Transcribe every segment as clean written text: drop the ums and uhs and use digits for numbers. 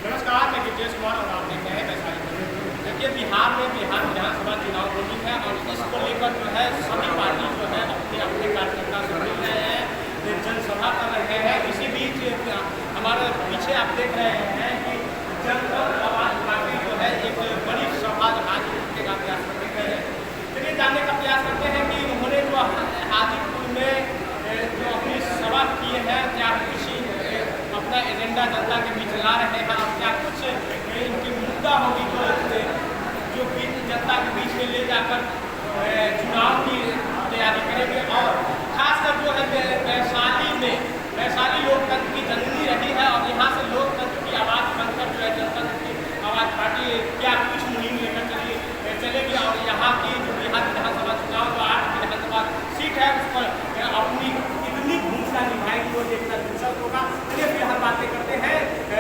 नमस्कार, मैं गिरजेश कुमार और आप देख रहे हैं वैशाली। देखिए, बिहार विधानसभा चुनाव होनी है और इसको लेकर जो है सभी पार्टी जो है अपने अपने कार्यकर्ता से मिल रहे हैं, जनसभा कर रहे हैं। इसी बीच हमारे पीछे आप देख रहे हैं कि जनता आवाज पार्टी जो है एक बड़ी सभा हाजीपुर के प्रयास करते हैं। चलिए जानने का प्रयास करते हैं कि उन्होंने जो हाजीपुर में जो अपनी सभा की है, क्या किसी अपना एजेंडा जनता के बीच ला रहे हैं और क्या कुछ इनकी मुद्दा होगी जो जनता के बीच में ले जाकर चुनाव की तैयारी करेंगे। और खासकर जो है वैशाली लोकतंत्र की जननी रही है और यहाँ से लोकतंत्र की आवाज़ बनकर जो है जनतंत्र की आवाज़ पार्टी क्या कुछ मुहिम लेकर चलेगी और यहाँ की जो बिहार विधानसभा चुनाव जो 8 विधानसभा सीट है उस पर अपनी कितनी भूमिका निभाएगी वो देखना दिलचस्प होगा। चलिए फिर हम बातें करते हैं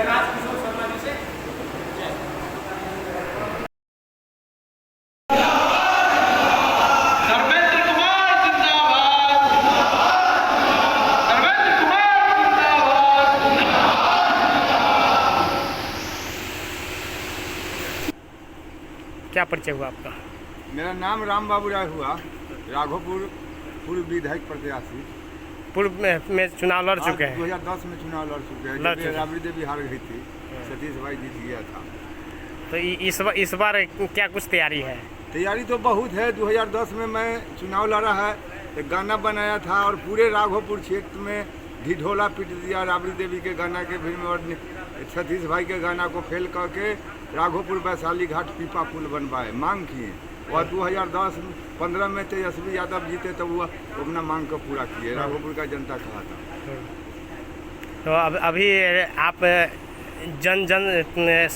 राजकिशोर शर्मा जी से। क्या परिचय हुआ आपका? मेरा नाम राम बाबू राय हुआ, राघोपुर पूर्व विधायक प्रत्याशी। पूर्व में चुनाव लड़ चुके हैं। 2010 में चुनाव लड़ चुके हैं। राबड़ी देवी हार गई थी, सतीश भाई जीत गया था। तो इस बार क्या कुछ तैयारी है? तैयारी तो बहुत है। 2010 में मैं चुनाव लड़ा है, एक गाना बनाया था और पूरे राघोपुर क्षेत्र में ढिढोला पीट दिया राबड़ी देवी के गाना के भीड़ में और सतीश भाई के गाना को फेल करके राघोपुर वैशाली घाट पीपा पुल बनवाए, मांग किए। और 2010-15 में तेजस्वी यादव जीते तो वो अपना मांग को पूरा किए, राघोपुर का जनता कहा था। तो अभी आप जन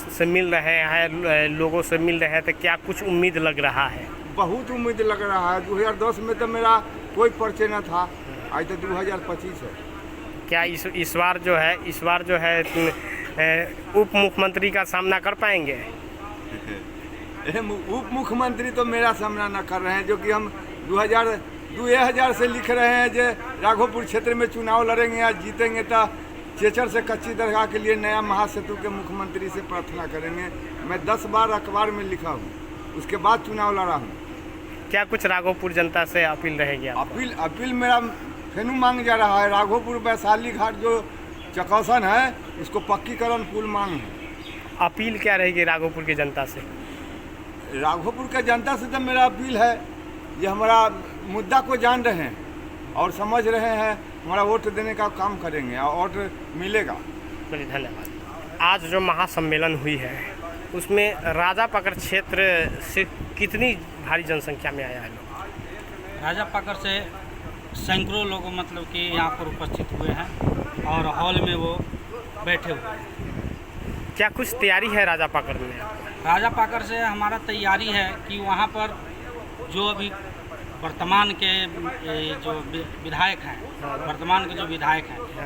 से मिल रहे हैं, लोगों से मिल रहे हैं, तो क्या कुछ उम्मीद लग रहा है? बहुत उम्मीद लग रहा है। 2010 में तो मेरा कोई परिचय न था, आज तो 2025 है। क्या इस बार जो है उप मुख्यमंत्री का सामना कर पाएंगे? उप मुख्यमंत्री तो मेरा सामना न कर रहे हैं, जो कि हम 2000 से लिख रहे हैं जो राघोपुर क्षेत्र में चुनाव लड़ेंगे या जीतेंगे तो चेचर से कच्ची दरगाह के लिए नया महासेतु के मुख्यमंत्री से प्रार्थना करेंगे। मैं 10 बार अखबार में लिखा हूँ, उसके बाद चुनाव लड़ा हूँ। क्या कुछ राघोपुर जनता से अपील रहेगी? अपील मेरा फेनू मांग जा रहा है। राघोपुर वैशाली घाट जो चकौसन है इसको पक्कीकरण पुल मांग है। अपील क्या रहेगी राघोपुर की जनता से? राघोपुर के जनता से तो मेरा अपील है, ये हमारा मुद्दा को जान रहे हैं और समझ रहे हैं, हमारा वोट देने का काम करेंगे और वोट मिलेगा। चलिए, धन्यवाद। आज जो महासम्मेलन हुई है उसमें राजापाकर क्षेत्र से कितनी भारी जनसंख्या में आया है लोग? राजापाकर से सैकड़ों लोग मतलब कि यहाँ पर उपस्थित हुए हैं और हॉल में वो बैठे हुए हैं। क्या कुछ तैयारी है राजापाकर में? राजापाकर से हमारा तैयारी है कि वहाँ पर जो अभी वर्तमान के जो विधायक हैं,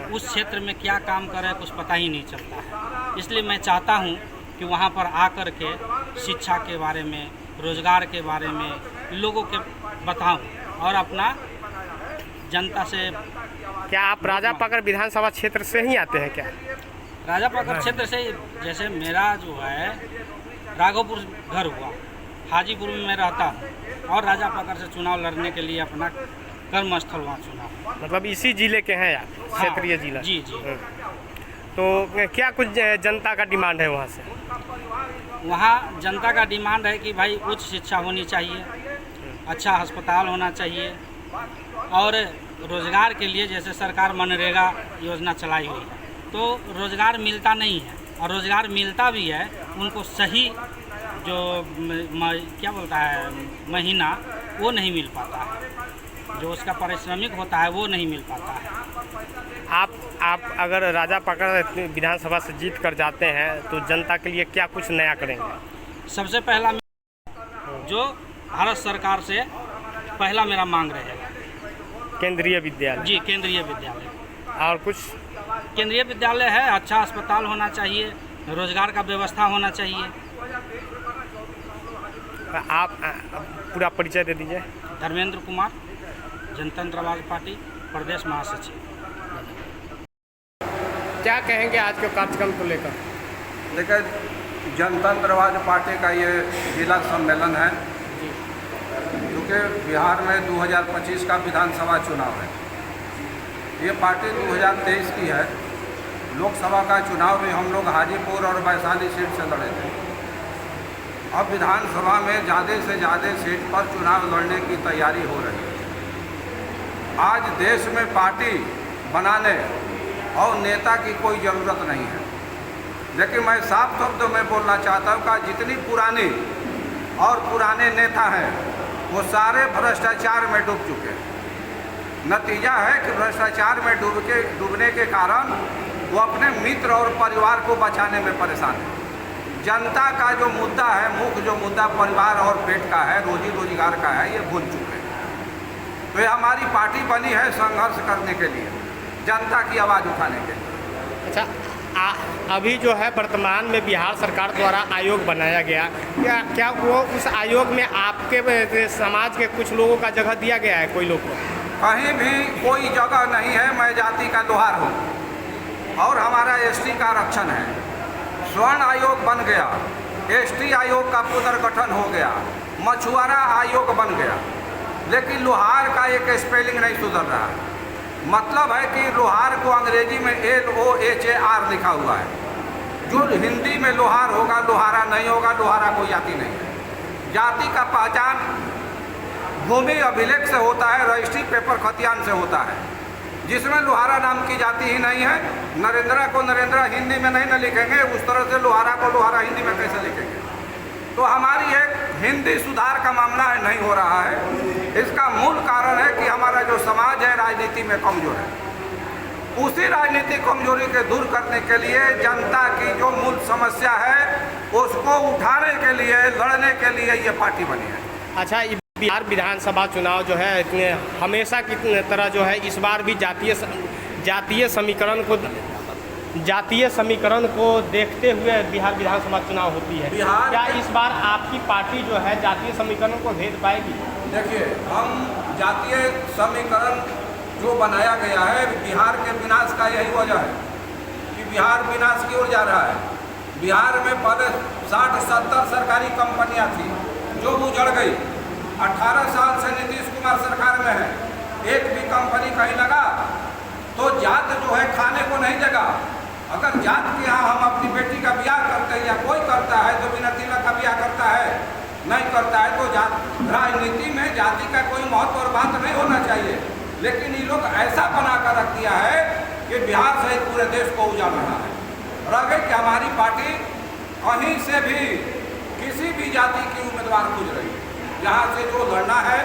उस क्षेत्र में क्या काम कर रहे हैं कुछ पता ही नहीं चलता है। इसलिए मैं चाहता हूँ कि वहाँ पर आकर के शिक्षा के बारे में, रोजगार के बारे में लोगों के बताऊँ और अपना जनता से। क्या आप राजापाकर विधानसभा क्षेत्र से ही आते हैं क्या? राजापाकर क्षेत्र से, जैसे मेरा जो है राघोपुर घर हुआ, हाजीपुर में मैं रहता हूँ और राजापाकर से चुनाव लड़ने के लिए अपना कर्मस्थल वहाँ चुना। मतलब इसी जिले के हैं आप? क्षेत्रीय जिला? जी जी। तो क्या कुछ जनता का डिमांड है वहाँ से? वहाँ जनता का डिमांड है कि भाई उच्च शिक्षा होनी चाहिए, अच्छा अस्पताल होना चाहिए और रोज़गार के लिए जैसे सरकार मनरेगा योजना चलाई हुई है तो रोज़गार मिलता नहीं है और रोज़गार मिलता भी है उनको सही जो क्या बोलता है महीना वो नहीं मिल पाता है, जो उसका पारिश्रमिक होता है वो नहीं मिल पाता है। आप अगर राजापाकर विधानसभा से जीत कर जाते हैं तो जनता के लिए क्या कुछ नया करेंगे? सबसे पहला जो भारत सरकार से पहला मेरा मांग रहेगा केंद्रीय विद्यालय। जी, केंद्रीय विद्यालय। और कुछ? केंद्रीय विद्यालय है, अच्छा अस्पताल होना चाहिए, रोजगार का व्यवस्था होना चाहिए। आप पूरा परिचय दे दीजिए। धर्मेंद्र कुमार, जनतंत्रवाद पार्टी प्रदेश महासचिव। क्या कहेंगे आज के कार्यक्रम को लेकर? देखिए, जनतंत्रवाद पार्टी का ये जिला सम्मेलन है, क्योंकि बिहार में 2025 का विधानसभा चुनाव है। ये पार्टी 2023 की है। लोकसभा का चुनाव भी हम लोग हाजीपुर और वैशाली सीट से लड़े थे। अब विधानसभा में ज़्यादा से ज़्यादा सीट पर चुनाव लड़ने की तैयारी हो रही है। आज देश में पार्टी बनाने और नेता की कोई ज़रूरत नहीं है। लेकिन मैं साफ शब्दों में बोलना चाहता हूँ कि जितनी पुरानी और पुराने नेता हैं वो सारे भ्रष्टाचार में डूब चुके हैं। नतीजा है कि भ्रष्टाचार में डूबने के कारण वो अपने मित्र और परिवार को बचाने में परेशान है। जनता का जो मुद्दा है, मुख्य जो मुद्दा परिवार और पेट का है, रोजी रोजगार का है, ये भूल चुके हैं। तो ये हमारी पार्टी बनी है संघर्ष करने के लिए, जनता की आवाज़ उठाने के लिए। अच्छा, अभी जो है वर्तमान में बिहार सरकार द्वारा आयोग बनाया गया, क्या वो उस आयोग में आपके समाज के कुछ लोगों का जगह दिया गया है? कोई लोग को कहीं भी कोई जगह नहीं है। मैं जाति का लोहार हूँ और हमारा एसटी का आरक्षण है। स्वर्ण आयोग बन गया, एसटी आयोग का पुनर्गठन हो गया, मछुआरा आयोग बन गया, लेकिन लोहार का एक स्पेलिंग नहीं सुधर रहा है। मतलब है कि लोहार को अंग्रेजी में LOHAR लिखा हुआ है। जो हिंदी में लोहार होगा लोहारा नहीं होगा। लोहारा कोई जाति नहीं है। जाति का पहचान भूमि अभिलेख से होता है, रजिस्ट्री पेपर खतियान से होता है, जिसमें लोहारा नाम की जाति ही नहीं है। नरेंद्रा को नरेंद्रा हिंदी में नहीं न लिखेंगे, उस तरह से लोहारा को लोहारा हिंदी में कैसे लिखेंगे? तो हमारी एक हिंदी सुधार का मामला है, नहीं हो रहा है। इसका मूल कारण है कि हमारा जो समाज है राजनीति में कमजोर है। उसी राजनीतिक कमजोरी के दूर करने के लिए जनता की जो मूल समस्या है उसको उठाने के लिए, लड़ने के लिए ये पार्टी बनी है। अच्छा, बिहार विधानसभा चुनाव जो है हमेशा की तरह जो है इस बार भी जातीय समीकरण को देखते हुए बिहार विधानसभा चुनाव होती है। क्या इस बार आपकी पार्टी जो है जातीय समीकरण को भेद पाएगी? देखिए, हम जातीय समीकरण जो बनाया गया है, बिहार के विनाश का यही वजह है कि बिहार विनाश की ओर जा रहा है। बिहार में पहले 60-70 सरकारी कंपनियां थी जो उजड़ गई। 18 साल से नीतीश कुमार सरकार में है, एक भी कंपनी कहीं लगा तो जात जो है खाने को नहीं जगा। अगर जात के यहाँ हम अपनी बेटी का ब्याह करते हैं या कोई करता है तो बिना तिलक का ब्याह करता है, नहीं करता है तो जात, राजनीति में जाति का कोई महत्व और बात नहीं होना चाहिए। लेकिन ये लोग ऐसा बना कर रख दिया है कि बिहार सहित पूरे देश को उजाड़ रहा है। और अगर कि हमारी पार्टी कहीं से भी किसी भी जाति की उम्मीदवार खोज रही है, यहाँ से जो लड़ना है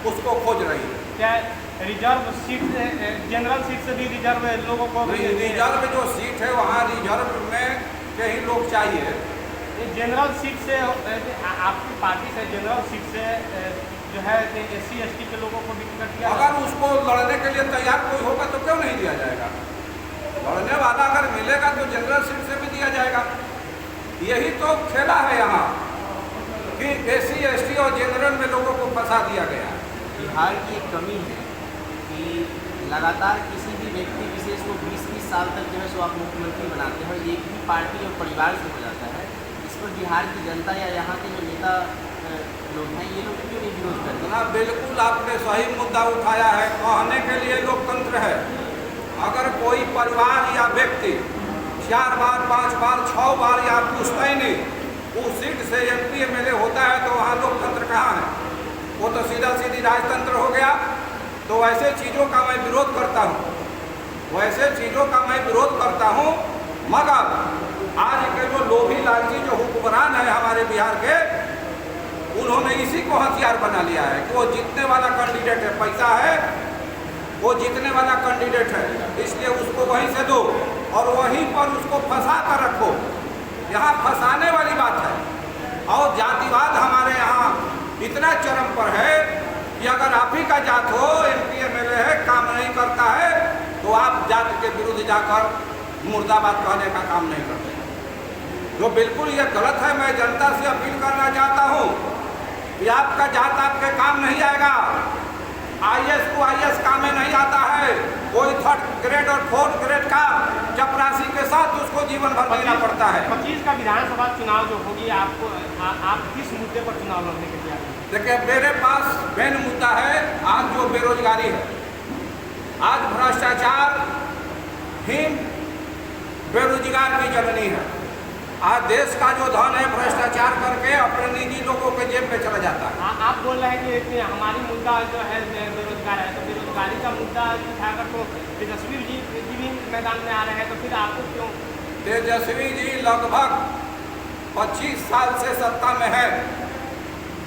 उसको खोज रही है। क्या रिजर्व सीट, जनरल सीट से भी रिजर्व लोगों को? रिजर्व जो सीट है वहाँ रिजर्व में के ही लोग चाहिए। जनरल सीट से आपकी पार्टी से जनरल सीट से जो है SC/ST के लोगों को भी टिकट दिया? अगर उसको लड़ने के लिए तैयार कोई होगा तो क्यों नहीं दिया जाएगा? लड़ने वाला अगर मिलेगा तो जनरल सीट से भी दिया जाएगा। यही तो खेला है यहाँ कि SC/ST और जनरल में लोगों को फंसा दिया गया। बिहार की एक कमी है कि लगातार किसी भी व्यक्ति विशेष को 20-20 साल तक जो है सो आप मुख्यमंत्री बनाते हैं, एक ही पार्टी और परिवार से हो जाता है। इस पर बिहार की जनता या यहाँ के जो नेता लोग हैं ये लोग क्यों नहीं विरोध करते? ना, बिल्कुल आपने सही मुद्दा उठाया है। कहने के लिए लोकतंत्र है। अगर कोई परिवार या व्यक्ति 4 बार 5 बार 6 बार या पूछता ही नहीं, उस सीट से MP MLA होता है तो वहाँ लोकतंत्र कहाँ है? वो तो सीधा सीधी राजतंत्र हो गया। तो वैसे चीज़ों का मैं विरोध करता हूँ, वैसे चीज़ों का मैं विरोध करता हूँ। मगर आज के जो लोभी लालची जो हुक्मरान है हमारे बिहार के, उन्होंने इसी को हथियार बना लिया है कि वो जीतने वाला कैंडिडेट है, पैसा है, वो जीतने वाला कैंडिडेट है, इसलिए उसको वहीं से दो और वहीं पर उसको फंसा कर रखो। यहाँ फंसाने वाली बात है। और जातिवाद हमारे यहाँ इतना चरम पर है कि अगर आप ही का जात हो, MP MLA है, काम नहीं करता है, तो आप जात के विरुद्ध जाकर मुर्दाबाद कहने का काम नहीं करते, जो बिल्कुल ये गलत है। मैं जनता से अपील करना चाहता हूँ कि आपका जात आपके काम नहीं आएगा। IAS को IAS काम में नहीं आता है। कोई 3rd ग्रेड और 4th ग्रेड का चपरासी के साथ उसको जीवन भर जीना पड़ता है। 25 का विधानसभा चुनाव जो होगी आपको आप किस मुद्दे पर चुनाव लड़ने के लिए? देखिए, मेरे पास मेन मुद्दा है आज जो बेरोजगारी है, आज भ्रष्टाचार ही बेरोजगार की जननी है। आज देश का जो धन है भ्रष्टाचार करके अपने निजी लोगों के जेब में चला जाता है। आप बोल रहे हैं कि हमारी मुद्दा जो है बेरोजगार है, तो बेरोजगारी का मुद्दा उठाकर तो तेजस्वी जी भी मैदान में आ रहे हैं, तो फिर आपको क्यों? तेजस्वी जी लगभग 25 साल से सत्ता में है,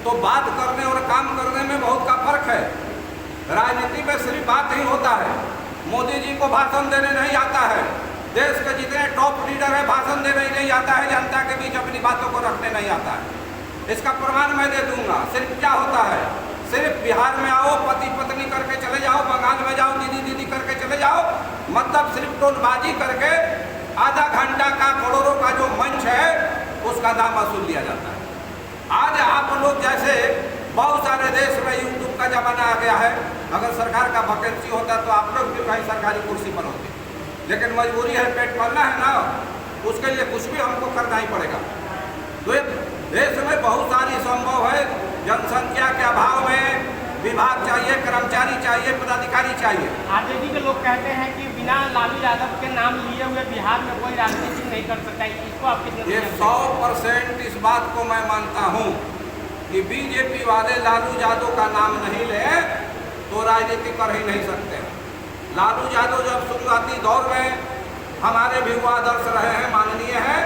तो बात करने और काम करने में बहुत का फर्क है। राजनीति में सिर्फ बात ही होता है, मोदी जी को भाषण देने नहीं आता है, देश के जितने टॉप लीडर है भाषण देने नहीं आता है, जनता के बीच अपनी बातों को रखने नहीं आता है। इसका प्रमाण मैं दे दूंगा। सिर्फ क्या होता है, सिर्फ बिहार में आओ, पति पत्नी करके चले जाओ, बंगाल में जाओ, दीदी दीदी करके चले जाओ, मतलब सिर्फ टोलबाजी करके आधा घंटा का करोड़ों का जो मंच है उसका दाम वसूल लिया जाता है। आज आप लोग जैसे बहुत सारे देश में यूट्यूब का जमाना आ गया है, अगर सरकार का वैकेंसी होता तो आप लोग भी कहीं सरकारी कुर्सी पर होते, लेकिन मजबूरी है, पेट पालना है ना, उसके लिए कुछ भी हमको करना ही पड़ेगा। तो देश में बहुत सारी संभव है, जनसंख्या के अभाव में विभाग चाहिए, कर्मचारी चाहिए, पदाधिकारी चाहिए। आरजेडी के लोग कहते हैं कि बिना लालू यादव के नाम लिए हुए बिहार में कोई राजनीति नहीं कर सकता है, इसको आप कितने? ये 100% इस बात को मैं मानता हूँ कि बीजेपी वाले लालू यादव का नाम नहीं ले तो राजनीति कर ही नहीं सकते। लालू यादव जब शुरुआती दौर में हमारे भी वो आदर्श रहे हैं, माननीय हैं,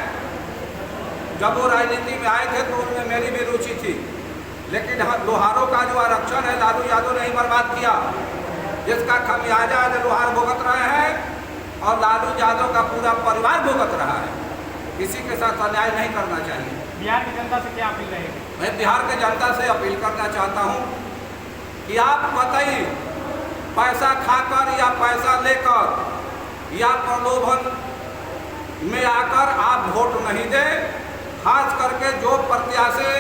जब वो राजनीति में आए थे तो उनमें मेरी भी रुचि थी, लेकिन लोहारों का जो आरक्षण है लालू यादव ने ही बर्बाद किया, जिसका खमियाजा आज लोहार भुगत रहे हैं और लालू यादव का पूरा परिवार भुगत रहा है। किसी के साथ अन्याय नहीं करना चाहिए। बिहार की जनता से क्या अपील रहेगी? मैं बिहार के जनता से अपील करना चाहता हूँ कि आप बताइए, पैसा खाकर या पैसा लेकर या प्रलोभन में आकर आप वोट नहीं दें। खास करके जो प्रत्याशी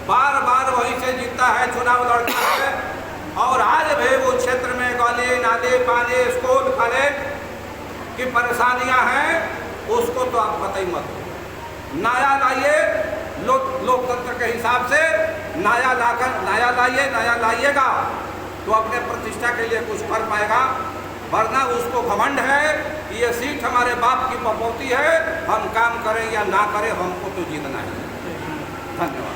बार बार वहीं से जीतता है, चुनाव लड़ता है और आज भी वो क्षेत्र में गली नाले पानी स्कूल कॉलेज की परेशानियां हैं, उसको तो आप कतई मत दो। नया लाइए, लोकतंत्र के हिसाब से नया लाइएगा तो अपने प्रतिष्ठा के लिए कुछ कर पाएगा, वरना उसको घमंड है कि ये सीट हमारे बाप की बपौती है, हम काम करें या ना करें हमको तो जीतना है। धन्यवाद।